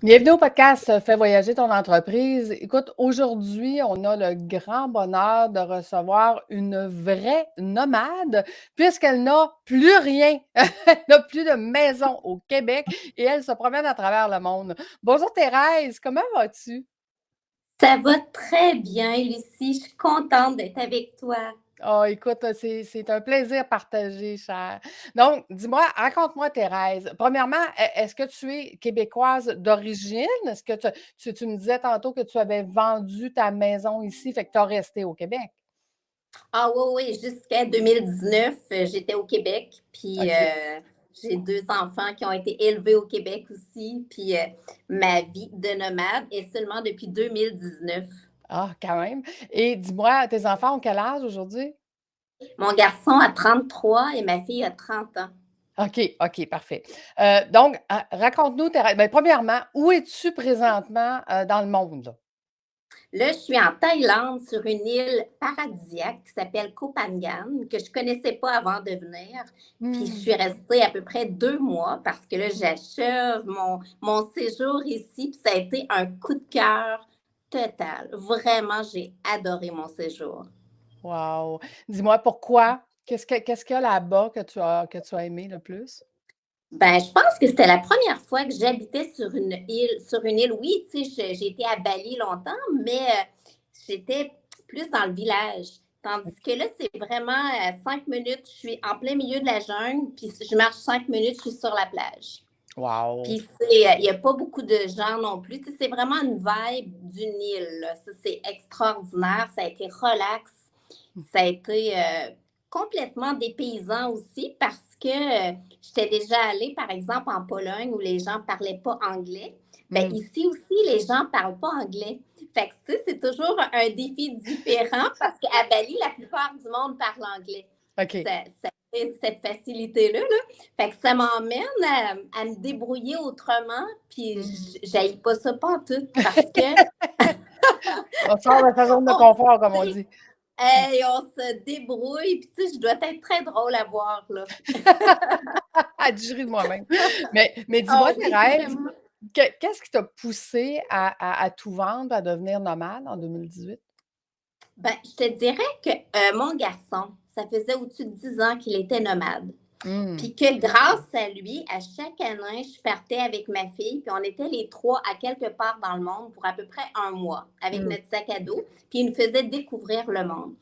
Bienvenue au podcast Fais voyager ton entreprise. Écoute, aujourd'hui, on a le grand bonheur de recevoir une vraie nomade puisqu'elle n'a plus rien. Elle n'a plus de maison au Québec et elle se promène à travers le monde. Bonjour Thérèse, comment vas-tu? Ça va très bien, Lucie. Je suis contente d'être avec toi. Oh, écoute, c'est un plaisir partagé, cher. Donc, dis-moi, raconte-moi, Thérèse. Premièrement, est-ce que tu es québécoise d'origine? Est-ce que tu me disais tantôt que tu avais vendu ta maison ici, fait que tu as resté au Québec? Ah oui, oui, jusqu'à 2019, j'étais au Québec. Puis OK. j'ai deux enfants qui ont été élevés au Québec aussi. Puis ma vie de nomade est seulement depuis 2019. Ah, quand même. Et dis-moi, tes enfants ont quel âge aujourd'hui? Mon garçon a 33 et ma fille a 30 ans. OK, OK, parfait. Donc, raconte-nous, Thérèse. Bien, premièrement, où es-tu présentement dans le monde? Là, je suis en Thaïlande sur une île paradisiaque qui s'appelle Koh Phangan, que je ne connaissais pas avant de venir. Puis je Hmm. suis restée à peu près 2 mois parce que là, j'achève mon séjour ici. Puis ça a été un coup de cœur total. Vraiment, j'ai adoré mon séjour. Wow. Dis-moi pourquoi? Qu'est-ce qu'il y a là-bas que tu as aimé le plus? Ben, je pense que c'était la première fois que j'habitais sur une île. Sur une île, oui, tu sais, j'ai été à Bali longtemps, mais j'étais plus dans le village. Tandis que là, c'est vraiment 5 minutes, je suis en plein milieu de la jungle, puis je marche 5 minutes, je suis sur la plage. Wow! Puis il n'y a pas beaucoup de gens non plus. Tu sais, c'est vraiment une vibe d'une île, là. Ça, c'est extraordinaire. Ça a été relax. Ça a été complètement dépaysant aussi parce que j'étais déjà allée, par exemple, en Pologne où les gens ne parlaient pas anglais. Ben, Mmh. ici aussi, les gens ne parlent pas anglais. Fait que, tu sais, c'est toujours un défi différent parce qu'à Bali, la plupart du monde parle anglais. OK. Ça fait cette facilité-là, là. Fait que ça m'emmène à me débrouiller autrement, puis Mmh. j'aille pas ça pas tout parce que On sort de sa zone de on confort, comme on dit. hey, on se débrouille, puis tu sais, je dois être très drôle à voir, là. Ah, je ris de moi-même. Mais dis-moi, Ah oui, Thérèse, vraiment. qu'est-ce qui t'a poussé à tout vendre, à devenir nomade en 2018? Ben, je te dirais que mon garçon, ça faisait au-dessus de 10 ans qu'il était nomade. Mmh. Puis que grâce à lui, à chaque année, je partais avec ma fille, puis on était les trois à quelque part dans le monde pour à peu près un mois avec Mmh. notre sac à dos, puis il nous faisait découvrir le monde.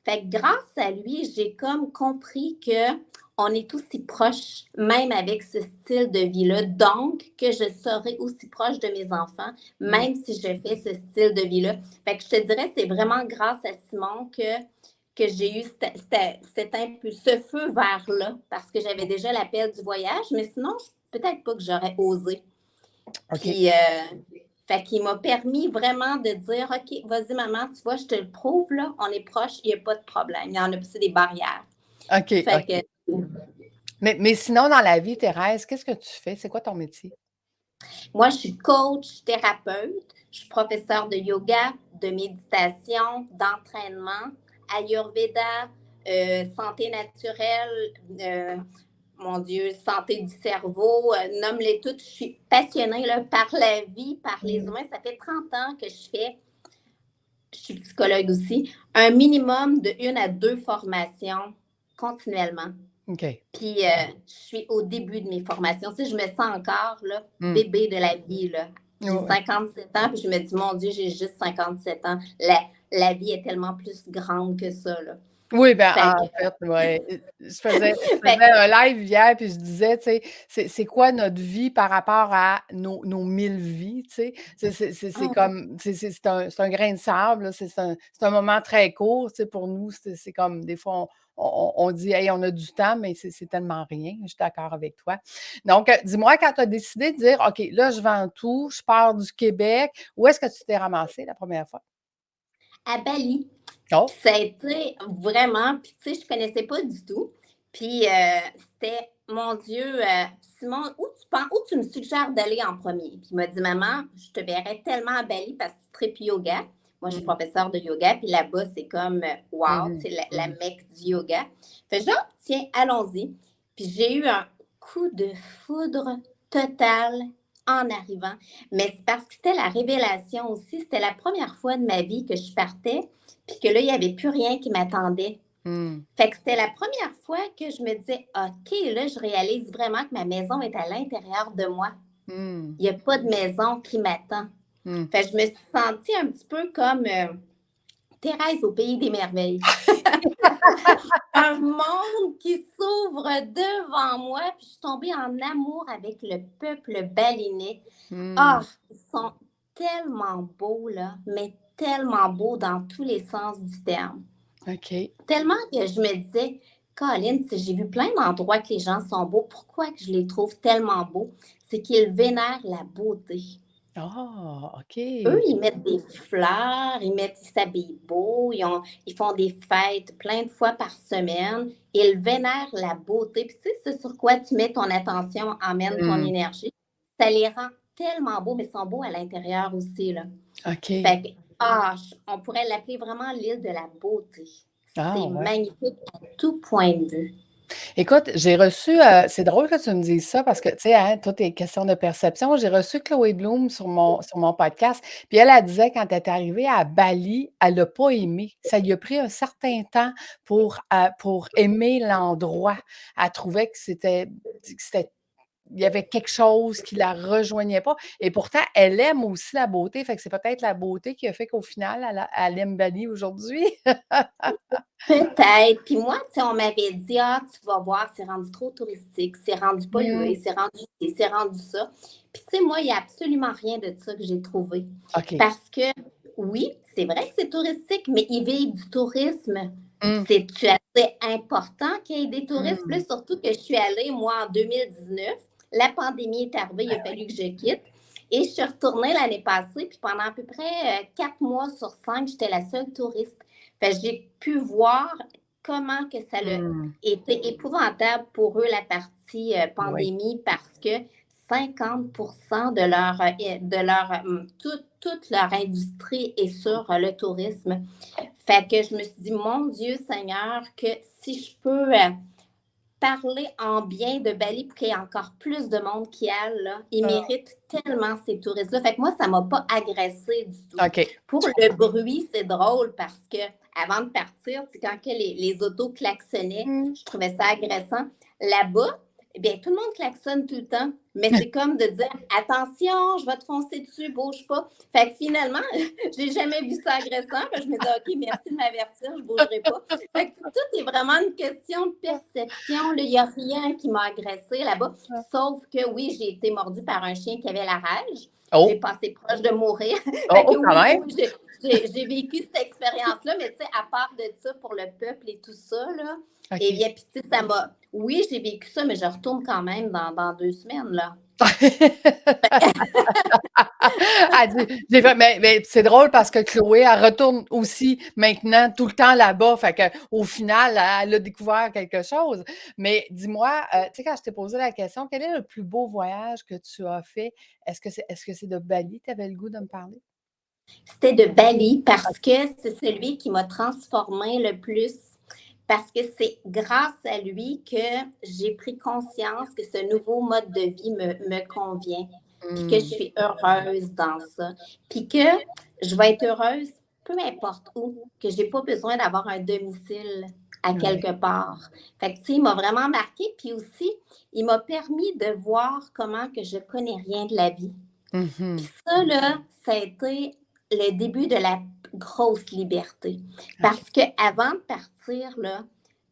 Fait que grâce à lui, j'ai comme compris que on est aussi proches, même avec ce style de vie-là, donc que je serai aussi proche de mes enfants, Mmh. même si je fais ce style de vie-là. Fait que je te dirais, c'est vraiment grâce à Simon que j'ai eu ce feu vers là, parce que j'avais déjà l'appel du voyage, mais sinon, peut-être pas que j'aurais osé. OK. Puis, fait qu'il m'a permis vraiment de dire, OK, vas-y, maman, tu vois, je te le prouve, là, on est proches, il n'y a pas de problème. Il y en a, c'est des barrières. OK, Fait OK. que Mais sinon, dans la vie, Thérèse, qu'est-ce que tu fais? C'est quoi ton métier? moi, je suis coach, thérapeute, je suis professeure de yoga, de méditation, d'entraînement, Ayurveda, santé naturelle, mon Dieu, santé du cerveau, nomme-les toutes. Je suis passionnée là, par la vie, par les Mmh. humains. Ça fait 30 ans que je suis psychologue aussi, un minimum de 1 à 2 formations continuellement. OK. Puis, je suis au début de mes formations. Tu sais, je me sens encore là, Mmh. bébé de la vie. Là. Oui, J'ai oui. 57 ans, puis je me dis, mon Dieu, j'ai juste 57 ans. La vie est tellement plus grande que ça. Là. Oui, ben, Fait en que, fait, ouais, je faisais fait un live hier, puis je disais, tu sais, c'est quoi notre vie par rapport à nos 1000 vies, tu sais? C'est que, comme c'est un grain de sable, là, c'est un moment très court, tu sais, pour nous, c'est comme des fois, on dit: «Hey, on a du temps», mais c'est tellement rien. Je suis d'accord avec toi. Donc, dis-moi, quand tu as décidé de dire: «OK, là, je vends tout, je pars du Québec», où est-ce que tu t'es ramassée la première fois? à Bali. Puis Oh! ça a été vraiment, puis tu sais, je connaissais pas du tout. Puis c'était, mon Dieu, Simon, où tu me suggères d'aller en premier? Puis il m'a dit, maman, je te verrais tellement à Bali parce que tu tripes yoga. Moi, je suis Mmh. professeure de yoga, puis là-bas, c'est comme, wow, Mmh. tu sais, la Mmh. mecque du yoga. Fait genre, tiens, allons-y. Puis j'ai eu un coup de foudre total en arrivant. Mais c'est parce que c'était la révélation aussi. C'était la première fois de ma vie que je partais, puis que là, il n'y avait plus rien qui m'attendait. Mmh. Fait que c'était la première fois que je me disais, OK, là, je réalise vraiment que ma maison est à l'intérieur de moi. Mmh. Il n'y a pas de maison qui m'attend. Mmh. Fait que je me suis sentie un petit peu comme Thérèse au pays des merveilles. Un monde qui s'ouvre devant moi, puis je suis tombée en amour avec le peuple balinais. Ah, Mmh. ils sont tellement beaux, là, mais tellement beaux dans tous les sens du terme. OK. Tellement que je me disais, Colin, si j'ai vu plein d'endroits que les gens sont beaux, pourquoi que je les trouve tellement beaux? C'est qu'ils vénèrent la beauté. Ah! Eux, OK. ils mettent des fleurs, ils s'habillent beau, ils font des fêtes plein de fois par semaine. Ils vénèrent la beauté. Puis tu sais, ce sur quoi tu mets ton attention emmène ton Mmh. énergie. Ça les rend tellement beaux, mais ils sont beaux à l'intérieur aussi, là. OK. Fait que, on pourrait l'appeler vraiment l'île de la beauté. Ah C'est ouais. magnifique à tout point de vue. Écoute, j'ai reçu, c'est drôle que tu me dises ça parce que, tu sais, hein, tout est question de perception. J'ai reçu Chloé Bloom sur mon podcast, puis elle disait quand elle est arrivée à Bali, elle n'a pas aimé. Ça lui a pris un certain temps pour aimer l'endroit. Elle trouvait que c'était il y avait quelque chose qui la rejoignait pas et pourtant elle aime aussi la beauté, fait que c'est peut-être la beauté qui a fait qu'au final elle aime Bali aujourd'hui. Peut-être. Puis moi, tu sais, on m'avait dit, tu vas voir, c'est rendu trop touristique, c'est rendu Mmh. pollué, c'est rendu ci, c'est rendu ça. Puis tu sais, moi, il n'y a absolument rien de ça que j'ai trouvé. OK. Parce que, oui, c'est vrai que c'est touristique, mais ils vivent du tourisme. Mmh. C'est-tu assez important qu'il y ait des touristes? Mmh. Plus surtout que je suis allée, moi, en 2019. La pandémie est arrivée, il a fallu que je quitte. Et je suis retournée l'année passée, puis pendant à peu près 4 mois sur 5, j'étais la seule touriste. Fait que j'ai pu voir comment que ça a Mmh. été épouvantable pour eux, la partie Oui. pandémie, parce que 50% toute leur industrie est sur le tourisme. Fait que je me suis dit, mon Dieu Seigneur, que si je peux parler en bien de Bali pour qu'il y ait encore plus de monde qui aille, là, ils Ah. méritent tellement ces touristes-là. Fait que moi, ça ne m'a pas agressée du tout. OK. Pour le bruit, c'est drôle parce que avant de partir, c'est quand que les autos klaxonnaient, Mmh. je trouvais ça agressant. Là-bas, eh bien, tout le monde klaxonne tout le temps, mais c'est comme de dire attention, je vais te foncer dessus, bouge pas. Fait que finalement, j'ai jamais vu ça agressant. Fait que je me dis OK, merci de m'avertir, je bougerai pas. Fait que tout est vraiment une question de perception. Il n'y a rien qui m'a agressé là-bas, sauf que oui, j'ai été mordue par un chien qui avait la rage. J'ai Oh! passé proche de mourir. Oh, Fait oh, que quand oui, même! oui, j'ai vécu cette expérience-là, mais tu sais, à part de ça, pour le peuple et tout ça, là, eh OK. bien, puis tu sais, ça m'a. Oui, j'ai vécu ça, mais je retourne quand même dans 2 semaines, là. Elle dit j'ai fait mais c'est drôle parce que Chloé, elle retourne aussi maintenant tout le temps là-bas, fait qu'au final, elle a découvert quelque chose. Mais dis-moi, tu sais, quand je t'ai posé la question, quel est le plus beau voyage que tu as fait? Est-ce que c'est de Bali? Tu avais le goût de me parler? C'était de Bali OK. parce que c'est celui qui m'a transformée le plus. Parce que c'est grâce à lui que j'ai pris conscience que ce nouveau mode de vie me convient, puis que je Mmh. suis heureuse dans ça, puis que je vais être heureuse peu importe où, que je n'ai pas besoin d'avoir un domicile à Ouais. quelque part. Fait que, tu sais, il m'a vraiment marqué, puis aussi, il m'a permis de voir comment que je connais rien de la vie. Puis Mmh. ça, là, ça a été le début de la grosse liberté. OK. Parce qu'avant de partir, là,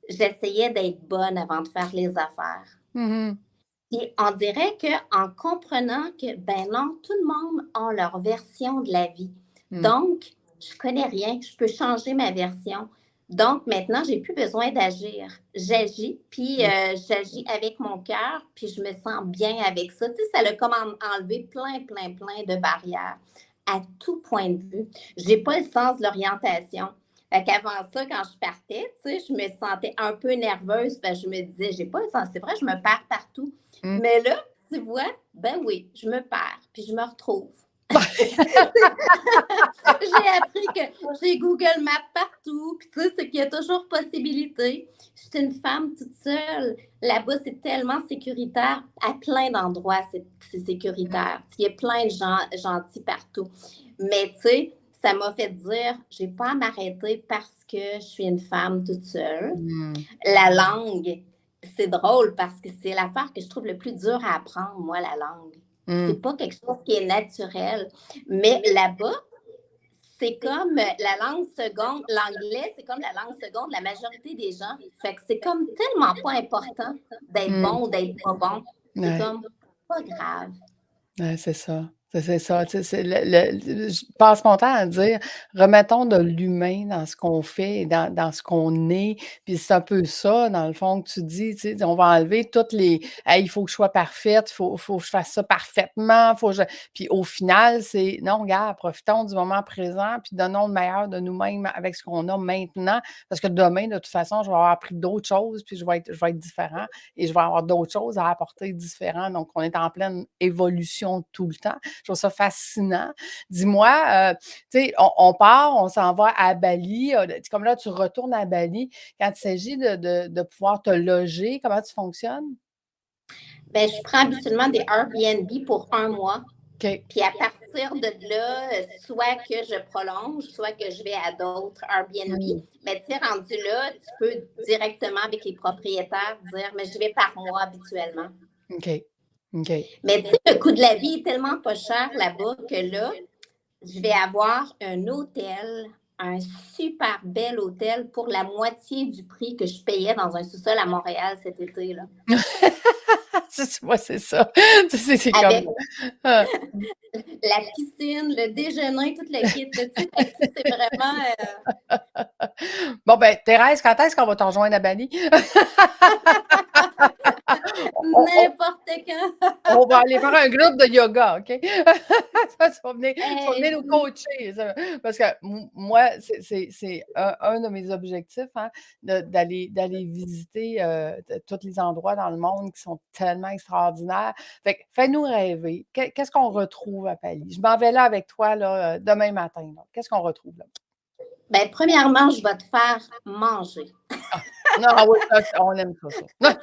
j'essayais d'être bonne avant de faire les affaires. Mmh. Et on dirait qu'en comprenant que, ben non, tout le monde a leur version de la vie. Mmh. Donc, je connais rien, je peux changer ma version. Donc, maintenant, j'ai plus besoin d'agir. J'agis, puis Mmh. j'agis avec mon cœur, puis je me sens bien avec ça. Tu sais, ça a comme enlevé plein, plein, plein de barrières à tout point de vue. J'ai pas le sens de l'orientation. Fait qu'avant ça, quand je partais, tu sais, je me sentais un peu nerveuse parce que je me disais, j'ai pas le sens. C'est vrai, je me perds partout. Mmh. Mais là, tu vois, ben oui, je me perds, puis je me retrouve. J'ai appris que j'ai Google Maps partout, puis tu sais, c'est qu'il y a toujours possibilité. Je suis une femme toute seule. Là-bas, c'est tellement sécuritaire. À plein d'endroits, c'est sécuritaire. Il y a plein de gens gentils partout. Mais tu sais, ça m'a fait dire, j'ai pas à m'arrêter parce que je suis une femme toute seule. Mmh. La langue, c'est drôle parce que c'est l'affaire que je trouve le plus dur à apprendre, moi, la langue. Mmh. C'est pas quelque chose qui est naturel. Mais là-bas, c'est comme la langue seconde, l'anglais, c'est comme la langue seconde de la majorité des gens. Fait que c'est comme tellement pas important d'être bon ou d'être pas bon. C'est Ouais. comme pas grave. Ouais, c'est ça. C'est ça. Tu sais, je passe mon temps à dire, remettons de l'humain dans ce qu'on fait et dans ce qu'on est. Puis c'est un peu ça, dans le fond, que tu dis, tu sais, on va enlever toutes les hey, il faut que je sois parfaite, faut que je fasse ça parfaitement, faut que je. Puis au final, c'est non, regarde, profitons du moment présent, puis donnons le meilleur de nous-mêmes avec ce qu'on a maintenant. Parce que demain, de toute façon, je vais avoir appris d'autres choses, puis je vais être différent et je vais avoir d'autres choses à apporter différents. Donc, on est en pleine évolution tout le temps. Je trouve ça fascinant. Dis-moi, tu sais, on part, on s'en va à Bali. Comme là, tu retournes à Bali. Quand il s'agit de pouvoir te loger, comment tu fonctionnes? Ben, je prends habituellement des Airbnb pour 1 mois. OK. Puis à partir de là, soit que je prolonge, soit que je vais à d'autres Airbnb. Mmh. Mais tu sais, rendu là, tu peux directement avec les propriétaires dire, mais je vais par mois habituellement. OK. OK. Mais tu sais, le coût de la vie est tellement pas cher là-bas que là, je vais avoir un hôtel, un super bel hôtel pour la moitié du prix que je payais dans un sous-sol à Montréal cet été, là. Ouais, c'est ça. Tu sais, c'est comme. Avec Ah. la piscine, le déjeuner, tout le kit, là, tu sais, fait que c'est vraiment Bon, ben, Thérèse, quand est-ce qu'on va te rejoindre à Bali? On n'importe quand. on va aller faire un groupe de yoga, OK? Ça, tu vas venir nous Hey, coacher, ça. Parce que moi, c'est un de mes objectifs, hein, d'aller visiter, tous les endroits dans le monde qui sont tellement extraordinaires. Fait que fais-nous rêver. Qu'est-ce qu'on retrouve à Bali? Je m'en vais là avec toi, là, demain matin, là. Qu'est-ce qu'on retrouve là? ben, premièrement, je vais te faire manger. Ah! Non, oui, ça, on aime ça.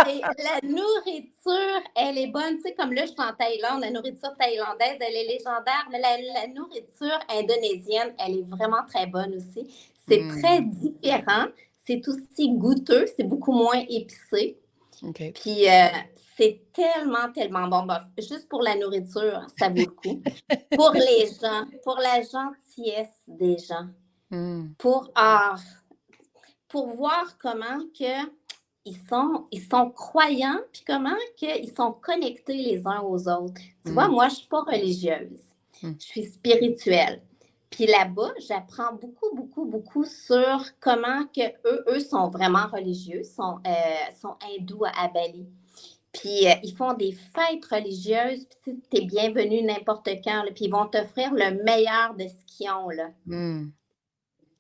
Et la nourriture, elle est bonne. Tu sais, comme là, je suis en Thaïlande, la nourriture thaïlandaise, elle est légendaire, mais la nourriture indonésienne, elle est vraiment très bonne aussi. C'est très Mmh. différent. C'est aussi goûteux, c'est beaucoup moins épicé. OK. Puis, c'est tellement, tellement bon. Bah, juste pour la nourriture, ça vaut le coup. Pour les gens, pour la gentillesse des gens, Mmh. pour, pour voir comment que ils sont croyants, puis comment qu'ils sont connectés les uns aux autres. Tu vois, Mmh. moi, je ne suis pas religieuse. Mmh. Je suis spirituelle. Puis là-bas, j'apprends beaucoup, beaucoup, beaucoup sur comment que eux sont vraiment religieux, sont hindous à Bali. Puis ils font des fêtes religieuses, puis tu es bienvenue n'importe quand, là, puis ils vont t'offrir le meilleur de ce qu'ils ont, là. Mmh.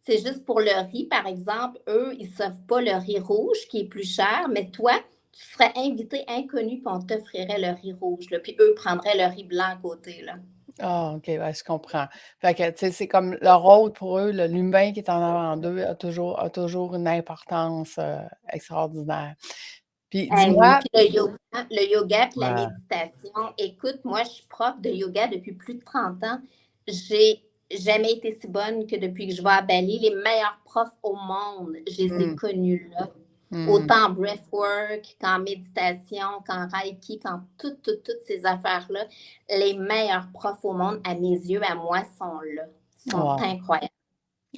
C'est juste pour le riz, par exemple, eux, ils ne servent pas le riz rouge qui est plus cher, mais toi, tu serais invité inconnu, puis on t'offrirait le riz rouge, là, puis eux prendraient le riz blanc à côté, là. Ah, OK, ouais, je comprends. Fait que, tu sais, c'est comme leur rôle pour eux, l'humain qui est en avant d'eux a toujours une importance, extraordinaire. Puis Ah oui, dis-moi. puis le yoga puis la Ouais. méditation. Écoute, moi, je suis prof de yoga depuis plus de 30 ans. J'ai jamais été si bonne que depuis que je vais à Bali. Les meilleurs profs au monde, je les ai Mmh. connus là. Mmh. Autant en breathwork qu'en méditation, qu'en reiki, qu'en toutes ces affaires-là. Les meilleurs profs au monde, à mes yeux, à moi, sont là. Sont Wow. incroyables.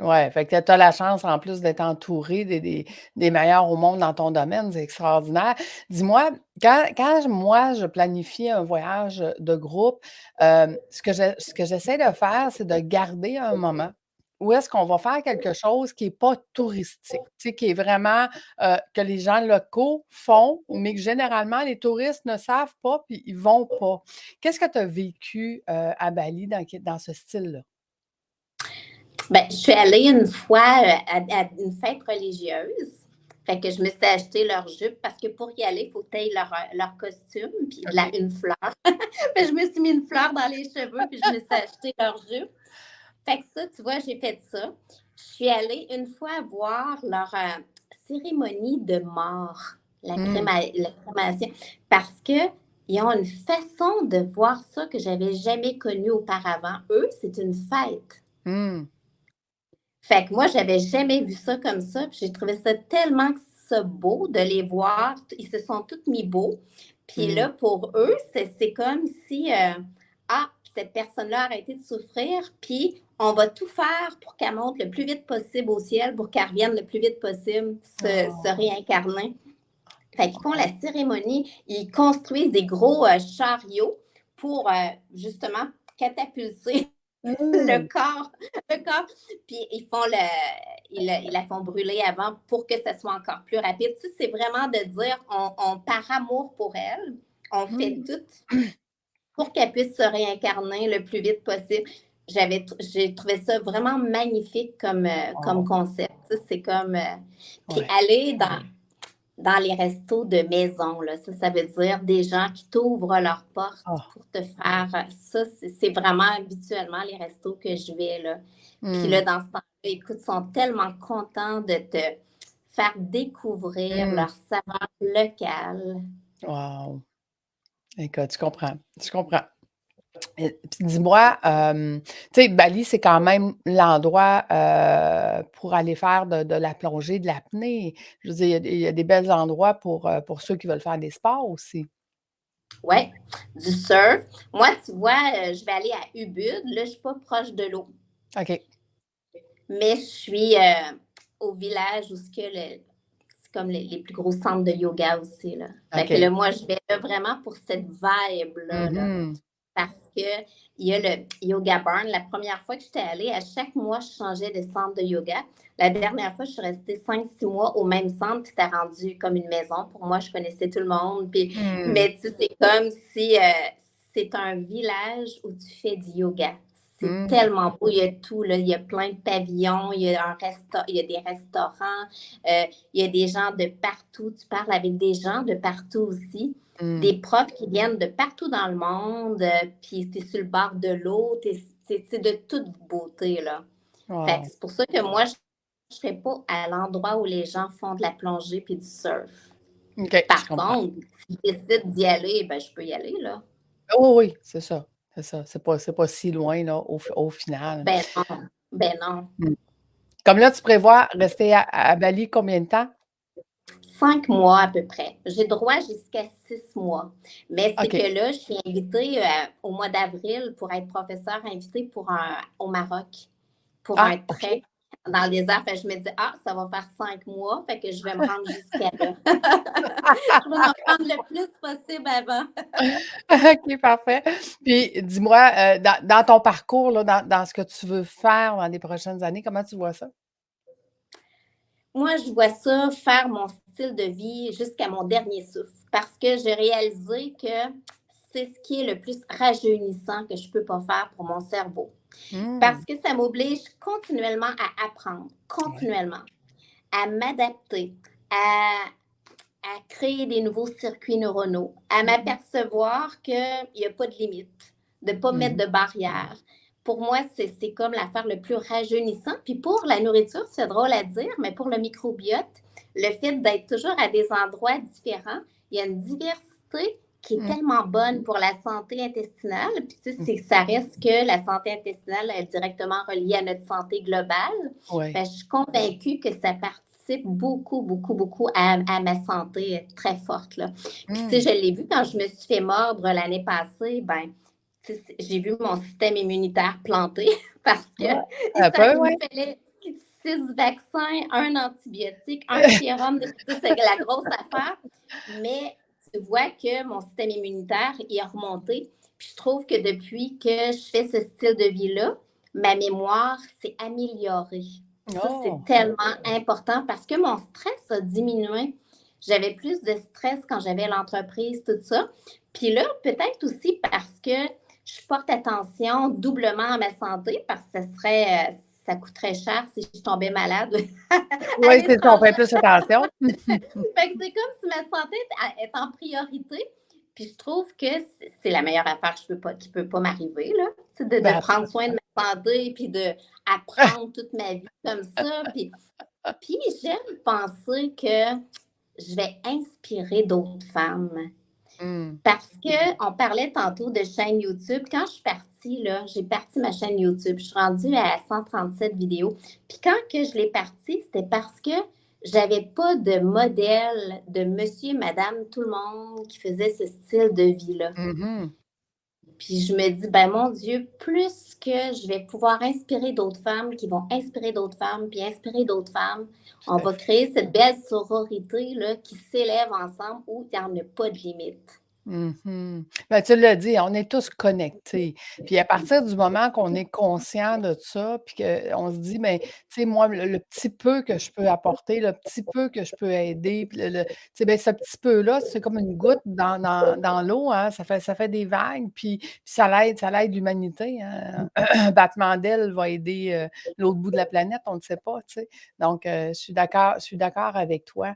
Ouais, fait que tu as la chance en plus d'être entourée des meilleurs au monde dans ton domaine, c'est extraordinaire. Dis-moi, quand moi je planifie un voyage, de groupe, ce que j'essaie de faire, c'est de garder un moment où est-ce qu'on va faire quelque chose qui est pas touristique, tu sais, qui est vraiment, que les gens locaux font, mais que généralement les touristes ne savent pas puis ils vont pas. Qu'est-ce que tu as vécu, à Bali dans ce style-là? Ben, je suis allée une fois à une fête religieuse. Fait que je me suis acheté leur jupe parce que pour y aller, il faut tailler leur costume, puis OK. une fleur. Fait que je me suis mis une fleur dans les cheveux, puis je me suis acheté leur jupe. Fait que ça, tu vois, j'ai fait ça. Je suis allée une fois voir leur cérémonie de mort, Mmh. la crémation, parce que ils ont une façon de voir ça que j'avais jamais connue auparavant. Eux, c'est une fête. Mmh. Fait que moi, j'avais jamais vu ça comme ça. Puis j'ai trouvé ça tellement ça beau de les voir. Ils se sont tous mis beaux. Puis Mmh. là, pour eux, c'est comme si, ah, cette personne-là a arrêté de souffrir, puis on va tout faire pour qu'elle monte le plus vite possible au ciel, pour qu'elle revienne le plus vite possible se Oh, réincarner. Fait qu'ils font la cérémonie, ils construisent des gros chariots pour justement catapulter mmh. le corps, puis ils la font brûler avant pour que ça soit encore plus rapide. Tu sais, c'est vraiment de dire, par amour pour elle, on fait Mmh. tout pour qu'elle puisse se réincarner le plus vite possible. J'ai trouvé ça vraiment magnifique comme Wow. concept. Tu sais, c'est comme, puis Ouais. aller dans les restos de maison, là. Ça veut dire des gens qui t'ouvrent leurs portes Ah. pour te faire ça. C'est vraiment habituellement les restos que je vais, là. Puis là, Mmh. dans ce temps-là, écoute, ils sont tellement contents de te faire découvrir Mmh. leur saveur locale. Wow. Écoute, je comprends, je comprends. Et puis dis-moi, tu sais, Bali, c'est quand même l'endroit, pour aller faire de la plongée, de l'apnée. Je veux dire, il y a des bels endroits pour ceux qui veulent faire des sports aussi. Ouais, du surf. Moi, tu vois, je vais aller à Ubud. Là, je suis pas proche de l'eau, OK, mais je suis au village où c'est comme les plus gros centres de yoga aussi, là. Fait que OK. là, moi, je vais là vraiment pour cette vibe-là, là. Mmh. Parce que il y a le Yoga Burn. La première fois que j'étais allée, à chaque mois, je changeais de centre de yoga. La dernière fois, je suis restée 5, 6 mois au même centre, puis c'était rendu comme une maison. Pour moi, je connaissais tout le monde. Puis, Mmh. mais tu sais, c'est comme si c'est un village où tu fais du yoga. C'est Mmh. tellement beau, il y a tout, là. Il y a plein de pavillons, il y a des restaurants, il y a des gens de partout. Tu parles avec des gens de partout aussi, Mmh. des profs qui viennent de partout dans le monde, puis tu es sur le bord de l'eau, c'est de toute beauté, là. Fait que Wow. c'est pour ça que moi, je ne serais pas à l'endroit où les gens font de la plongée puis du surf. OK, je Par comprends. contre, si je décide d'y aller, ben, je peux y aller, là. Oui, oui, c'est ça, c'est ça. C'est pas si loin, là, au final. Ben non, ben non. Mmh. Comme là, tu prévois rester à Bali combien de temps? 5 mois à peu près. J'ai droit jusqu'à 6 mois. Mais c'est OK. que là, je suis invitée au mois d'avril pour être professeure invitée au Maroc pour un Ah, OK. trek dans le désert. Fait que je me dis, ah, ça va faire 5 mois, fait que je vais me rendre jusqu'à là. Je vais me rendre le plus possible avant. OK, parfait. Puis dis-moi, dans ton parcours, là, dans ce que tu veux faire dans les prochaines années, comment tu vois ça? Moi, je vois ça faire mon style de vie jusqu'à mon dernier souffle parce que j'ai réalisé que c'est ce qui est le plus rajeunissant que je ne peux pas faire pour mon cerveau. Mmh. Parce que ça m'oblige continuellement à apprendre, Ouais. continuellement, à m'adapter, à créer des nouveaux circuits neuronaux, à Mmh. m'apercevoir qu'il n'y a pas de limite, de ne pas mettre Mmh. de barrières. Pour moi, c'est comme l'affaire le plus rajeunissant. Puis pour la nourriture, c'est drôle à dire, mais pour le microbiote, le fait d'être toujours à des endroits différents, il y a une diversité qui est Mmh. tellement bonne pour la santé intestinale. Puis tu sais, Mmh. ça reste que la santé intestinale est directement reliée à notre santé globale. Ouais. Fait, je suis convaincue que ça participe beaucoup, beaucoup, beaucoup à ma santé très forte, là. Puis, tu sais, Mmh. je l'ai vu quand je me suis fait mordre l'année passée, ben, tu sais, j'ai vu mon système immunitaire planter parce que Ouais, un peu, il me ouais. fallait 6 vaccins, un antibiotique, un sérum. C'est la grosse affaire. Mais tu vois que mon système immunitaire est remonté. Puis je trouve que depuis que je fais ce style de vie-là, ma mémoire s'est améliorée. Ça, c'est Oh! tellement important parce que mon stress a diminué. J'avais plus de stress quand j'avais l'entreprise, tout ça. Puis là, peut-être aussi parce que je porte attention doublement à ma santé, parce que ça coûterait cher si je tombais malade à Oui, c'est ça, on l'étranger. fait plus attention. Fait que c'est comme si ma santé est en priorité. Puis je trouve que c'est la meilleure affaire qui peut pas m'arriver, là. Ben, De prendre soin de absolument. ma santé, puis d'apprendre toute ma vie comme ça. Puis j'aime penser que je vais inspirer d'autres femmes. Mmh. Parce qu'on parlait tantôt de chaîne YouTube. Quand je suis partie, là, j'ai parti ma chaîne YouTube. Je suis rendue à 137 vidéos. Puis quand que je l'ai partie, c'était parce que j'avais pas de modèle de monsieur, madame, tout le monde qui faisait ce style de vie-là. Mmh. Puis je me dis, ben mon Dieu, plus que je vais pouvoir inspirer d'autres femmes qui vont inspirer d'autres femmes, puis inspirer d'autres femmes, on Tout à va fait. créer cette belle sororité là, qui s'élève ensemble où il n'y en a pas de limite. Mmh. Ben, tu l'as dit, on est tous connectés. Puis à partir du moment qu'on est conscient de ça, puis qu'on se dit: «Mais tu sais, moi, le petit peu que je peux apporter, le petit peu que je peux aider», puis tu sais, ben, ce petit peu-là, c'est comme une goutte dans l'eau, hein, ça fait des vagues, puis ça l'aide l'humanité, hein. Un battement d'ailes va aider, l'autre bout de la planète, on ne sait pas, tu sais? Donc je suis d'accord avec toi.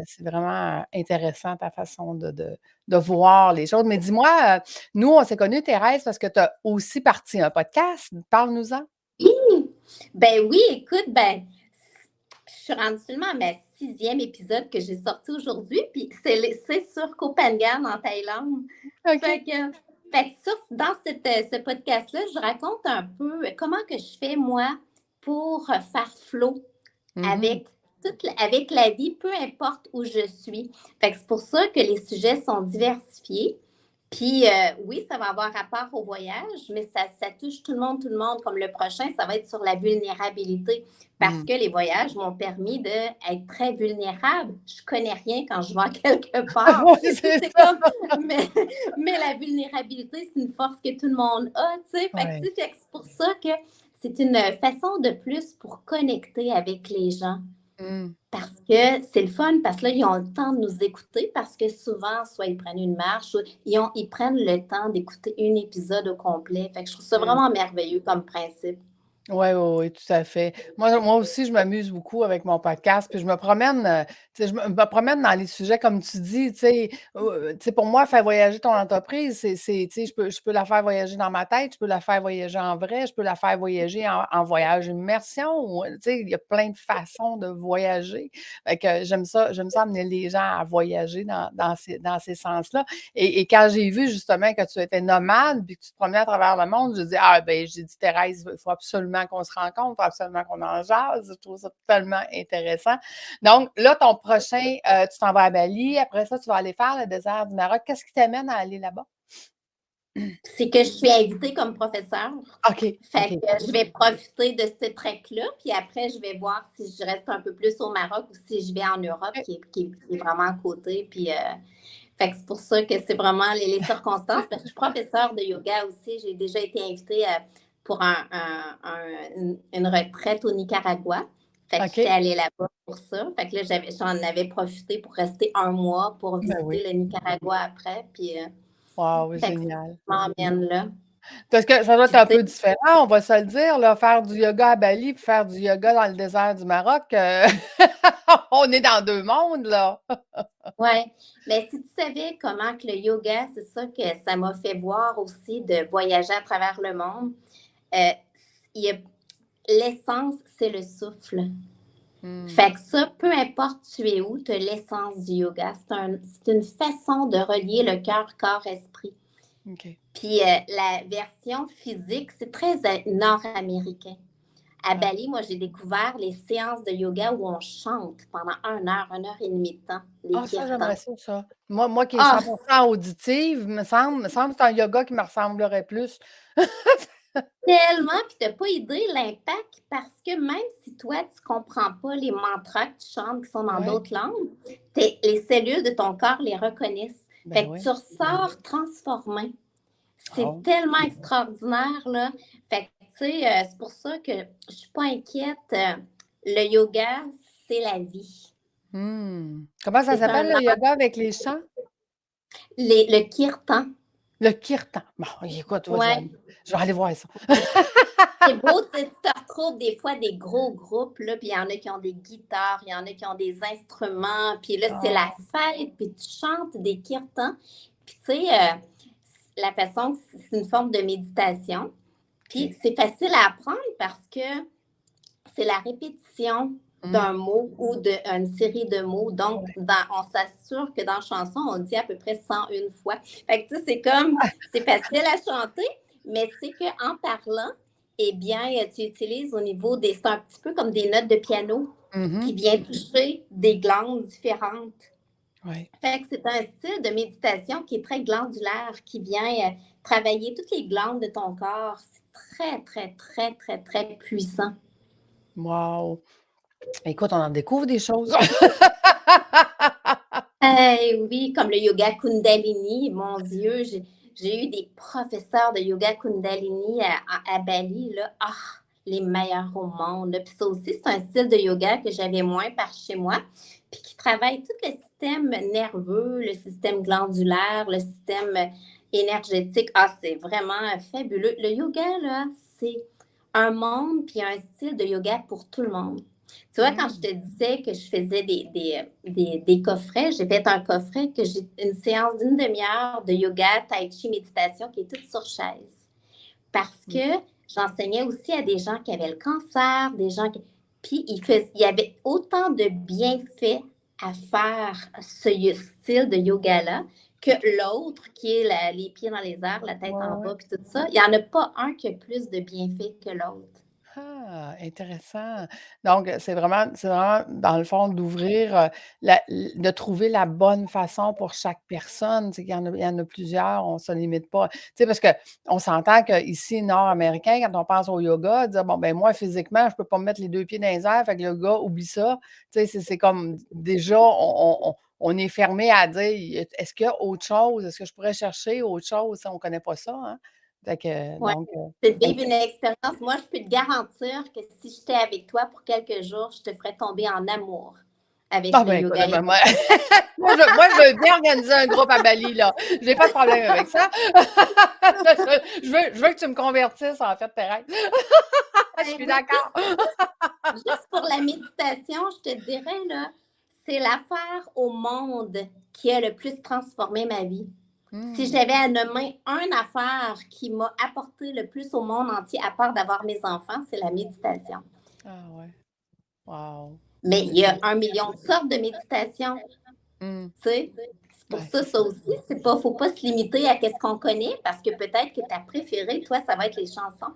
C'est vraiment intéressant ta façon de voir les choses. Mais dis-moi, nous, on s'est connus, Thérèse, parce que tu as aussi parti un podcast. Parle-nous-en. Ben oui, écoute, ben, je suis rendue seulement à ma 6e épisode que j'ai sorti aujourd'hui, puis c'est sur Koh Phangan en Thaïlande. OK. Fait que, dans ce podcast-là, je raconte un peu comment que je fais, moi, pour faire flow Mmh. avec avec la vie, peu importe où je suis. Fait que c'est pour ça que les sujets sont diversifiés. Puis oui, ça va avoir rapport au voyage, mais ça touche tout le monde, comme le prochain, ça va être sur la vulnérabilité. Parce Mmh. que les voyages m'ont permis d'être très vulnérable. Je connais rien quand je vais quelque part. Oui, c'est C'est ça. comme, mais, mais la vulnérabilité, c'est une force que tout le monde a, tu sais. Ouais. Fait que c'est pour ça que c'est une façon de plus pour connecter avec les gens. Mmh. Parce que c'est le fun, parce que là, ils ont le temps de nous écouter, parce que souvent, soit ils prennent une marche, soit ils prennent le temps d'écouter un épisode au complet. Fait que je trouve ça Mmh. vraiment merveilleux comme principe. Ouais, oui, oui, tout à fait. Moi aussi, je m'amuse beaucoup avec mon podcast, puis je me promène, tu sais, je me promène dans les sujets comme tu dis, tu sais, pour moi, faire voyager ton entreprise, tu sais, je peux la faire voyager dans ma tête, je peux la faire voyager en vrai, je peux la faire voyager en voyage immersion, ou, tu sais, il y a plein de façons de voyager. Fait que j'aime ça amener les gens à voyager dans ces sens-là. Et quand j'ai vu justement que tu étais nomade, puis que tu te promenais à travers le monde, j'ai dit: «Ah ben», j'ai dit: «Thérèse, il faut absolument qu'on se rencontre, il faut absolument qu'on en jase». Je trouve ça tellement intéressant. Donc là, ton prochain, tu t'en vas à Bali, après ça, tu vas aller faire le désert du Maroc. Qu'est-ce qui t'amène à aller là-bas? C'est que je suis invitée comme professeure. OK, Fait OK. que je vais profiter de ce trek-là, puis après, je vais voir si je reste un peu plus au Maroc ou si je vais en Europe, OK. qui est vraiment à côté. Puis, fait que c'est pour ça que c'est vraiment les circonstances. Parce que je suis professeure de yoga aussi. J'ai déjà été invitée pour une retraite au Nicaragua. Fait que j'étais OK. allée là-bas pour ça. Fait que là, j'en avais profité pour rester un mois pour Ben visiter oui. le Nicaragua après. Puis, Wow, fait que ça génial. m'emmène là. Parce que ça doit être Puis, un tu sais, peu différent, on va se le dire, là, faire du yoga à Bali puis faire du yoga dans le désert du Maroc, on est dans 2 mondes, là. ouais. Mais si tu savais comment que le yoga, c'est ça que ça m'a fait voir aussi de voyager à travers le monde. Euh, il y a- L'essence, c'est le souffle. Mmh. Fait que ça, peu importe tu es où, tu as l'essence du yoga. C'est une façon de relier le cœur, corps, esprit. OK. Puis la version physique, c'est très nord-américain. À Ah. Bali, moi, j'ai découvert les séances de yoga où on chante pendant 1 heure et demie de temps, les Ah, ça, j'aimerais kirtans. ça. Moi qui est Ah, 100% auditive, me semble que c'est un yoga qui me ressemblerait plus. tellement, puis tu pas idée l'impact parce que même si toi, tu comprends pas les mantras que tu chantes qui sont dans Ouais, d'autres langues, les cellules de ton corps les reconnaissent. ben Fait que tu oui. ressors transformé. C'est Oh. tellement extraordinaire, là. Fait que, tu sais, c'est pour ça que je suis pas inquiète. Le yoga, c'est la vie. Comment ça C'est s'appelle un le art. yoga avec les chants? Le kirtan. Le kirtan. Bon, écoute, ouais, je vais Ouais. aller je vais aller voir ça. C'est beau, tu sais, tu te retrouves des fois des gros groupes, là, puis il y en a qui ont des guitares, il y en a qui ont des instruments, puis là, c'est la Oh, fête, puis tu chantes des kirtans. Puis tu sais, la façon, c'est une forme de méditation. Puis OK. c'est facile à apprendre parce que c'est la répétition Mmh. d'un mot ou d'une série de mots. Donc, Ouais. on s'assure que dans la chanson, on dit à peu près 101 fois. Fait que, tu sais, c'est comme, c'est facile à chanter, mais c'est qu'en parlant, eh bien, tu utilises au niveau des, c'est un petit peu comme des notes de piano qui Mmh. viennent toucher des glandes différentes. Ouais. Fait que c'est un style de méditation qui est très glandulaire, qui vient travailler toutes les glandes de ton corps. C'est très, très, très, très, très puissant. Wow! Écoute, on en découvre des choses. Oui, comme le yoga Kundalini, mon Dieu, j'ai eu des professeurs de yoga Kundalini à Bali, là, les meilleurs au monde. Puis ça aussi, c'est un style de yoga que j'avais moins par chez moi, puis qui travaille tout le système nerveux, le système glandulaire, le système énergétique. C'est vraiment fabuleux. Le yoga, là, c'est un monde puis un style de yoga pour tout le monde. Tu vois, quand je Mmh. te disais que je faisais des coffrets, j'ai fait un coffret que j'ai une séance d'une demi-heure de yoga, tai chi, méditation qui est toute sur chaise. Parce Mmh. que j'enseignais aussi à des gens qui avaient le cancer, des gens qui. Puis il y avait autant de bienfaits à faire ce style de yoga-là que l'autre qui est les pieds dans les airs, la tête Ouais, en ouais. bas, puis tout ça. Il n'y en a pas un qui a plus de bienfaits que l'autre. Ah, intéressant. Donc, c'est vraiment dans le fond d'ouvrir, la de trouver la bonne façon pour chaque personne. Tu sais, il y en a plusieurs, on se limite pas. Tu sais, parce qu'on s'entend qu'ici, nord-américain, quand on pense au yoga, dire: «Bon, ben moi, physiquement, je peux pas me mettre les 2 pieds dans les airs, fait que le yoga, oublie ça». Tu sais, c'est comme déjà, on est fermé à dire: «Est-ce qu'il y a autre chose? Est-ce que je pourrais chercher autre chose?» Tu sais, on connaît pas ça, hein. Fait que Ouais, donc, c'est de vivre int une expérience. Moi, je peux te garantir que si j'étais avec toi pour quelques jours, je te ferais tomber en amour avec ah le ben écoute, yoga. ben moi moi je veux bien organiser un groupe à Bali là. J'ai pas de problème avec ça. Je veux que tu me convertisses en fait, Thérèse. Je suis Oui, d'accord. juste pour la méditation, je te dirais, là, c'est l'affaire au monde qui a le plus transformé ma vie. Si Mmh. j'avais à nommer une affaire qui m'a apporté le plus au monde entier, à part d'avoir mes enfants, c'est la méditation. Ah ouais. Wow. Mais il y C'est a 1 million de sortes de méditation. mmh. Tu sais, c'est pour Ouais, ça, c'est ça ça. aussi, c'est pas, faut pas se limiter à ce qu'on connaît, parce que peut-être que ta préférée, toi, ça va être les chansons.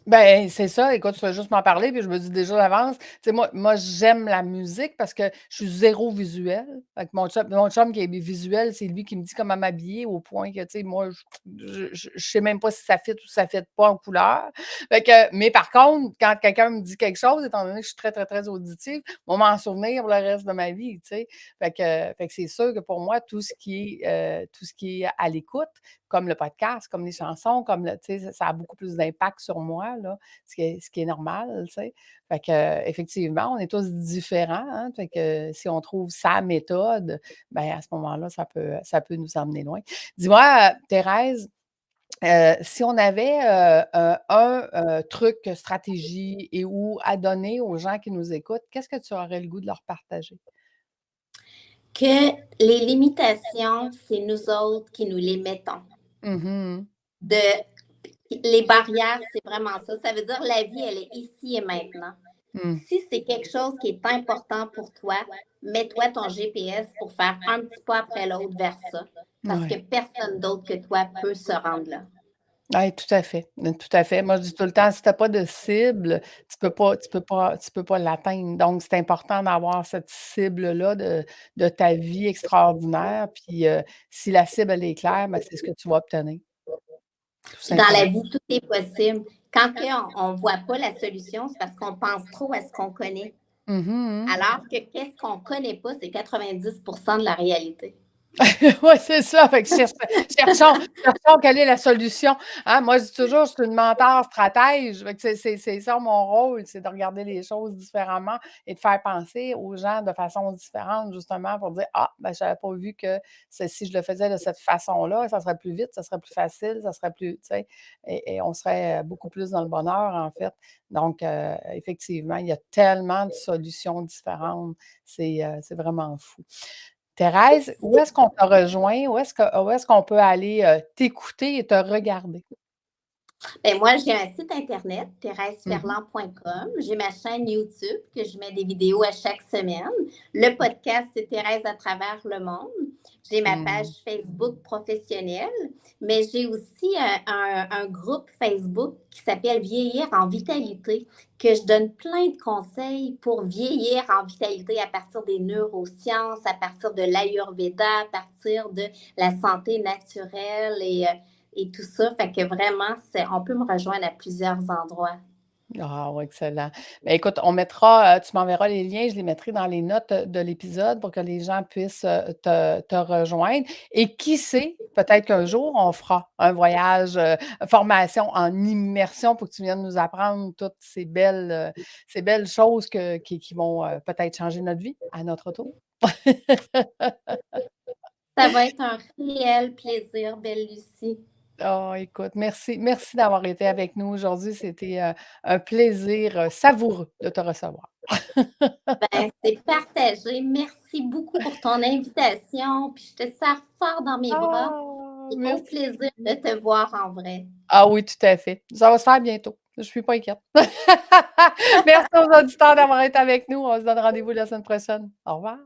Ben, c'est ça, écoute, tu fais juste m'en parler, puis je me dis déjà d'avance, tu sais, moi j'aime la musique parce que je suis zéro visuel. Fait que mon chum qui est visuel, c'est lui qui me dit comment m'habiller au point que, tu sais, moi, je sais même pas si ça fit ou ça fit pas en couleur. Fait que mais par contre, quand quelqu'un me dit quelque chose, étant donné que je suis très, très, très auditive, on va m'en souvenir pour le reste de ma vie, tu sais. Fait que c'est sûr que pour moi, tout ce qui est à l'écoute, comme le podcast, comme les chansons, comme le tu sais, ça a beaucoup plus d'impact sur moi, là, ce qui est normal, tu sais. Fait que, effectivement, on est tous différents, hein, fait que si on trouve sa méthode, ben, à ce moment-là, ça peut nous emmener loin. Dis-moi, Thérèse, si on avait, truc, stratégie et ou à donner aux gens qui nous écoutent, qu'est-ce que tu aurais le goût de leur partager? Que les limitations, c'est nous autres qui nous les mettons. Mmh. De, les barrières, c'est vraiment ça. Ça veut dire la vie, elle est ici et maintenant. Mmh. Si c'est quelque chose qui est important pour toi, mets-toi ton GPS pour faire un petit pas après l'autre vers ça. Parce que Ouais. personne d'autre que toi peut se rendre là. Oui, tout à fait, tout à fait. Moi, je dis tout le temps, si tu as pas de cible, tu peux pas l'atteindre. Donc, c'est important d'avoir cette cible-là de ta vie extraordinaire. Puis, si la cible, elle est claire, ben, c'est ce que tu vas obtenir, tout Puis dans la simplement. vie, tout est possible. Quand on ne voit pas la solution, c'est parce qu'on pense trop à ce qu'on connaît. Mmh mh. Alors que qu'est-ce qu'on ne connaît pas, c'est 90 de la réalité. Oui, c'est ça. Fait que cherchons quelle est la solution. Hein, moi, je dis toujours, je suis une mentor stratège. Fait que c'est ça mon rôle, c'est de regarder les choses différemment et de faire penser aux gens de façon différente, justement, pour dire: «Ah, ben, j'avais pas vu que si je le faisais de cette façon-là, ça serait plus vite, ça serait plus facile, ça serait plus», tu sais, et on serait beaucoup plus dans le bonheur, en fait. Donc, effectivement, il y a tellement de solutions différentes. C'est vraiment fou. Thérèse, où est-ce qu'on te rejoint? Où est-ce qu'on peut aller, t'écouter et te regarder? Ben, moi, j'ai un site internet, Mmh. thérèseferland.com. J'ai ma chaîne YouTube que je mets des vidéos à chaque semaine. Le podcast, c'est Thérèse à travers le monde. J'ai ma page Mmh. Facebook professionnelle, mais j'ai aussi un groupe Facebook qui s'appelle Vieillir en vitalité, que je donne plein de conseils pour vieillir en vitalité à partir des neurosciences, à partir de l'Ayurveda, à partir de la santé naturelle et tout ça. Fait que vraiment, on peut me rejoindre à plusieurs endroits. Ah ouais, excellent. Ben, écoute, on mettra, tu m'enverras les liens, je les mettrai dans les notes, de l'épisode pour que les gens puissent, te rejoindre et qui sait, peut-être qu'un jour, on fera un voyage, formation en immersion pour que tu viennes nous apprendre toutes ces belles choses qui vont, peut-être changer notre vie à notre tour. Ça va être un réel plaisir, belle Lucie. Oh, écoute, merci d'avoir été avec nous aujourd'hui. C'était, un plaisir, savoureux de te recevoir. Ben, c'est partagé. Merci beaucoup pour ton invitation. Puis je te serre fort dans mes bras Ah! et au Merci. plaisir de te voir en vrai. Ah oui, tout à fait. Ça va se faire bientôt. Je suis pas inquiète. Merci aux auditeurs d'avoir été avec nous. On se donne rendez-vous la semaine prochaine. Au revoir.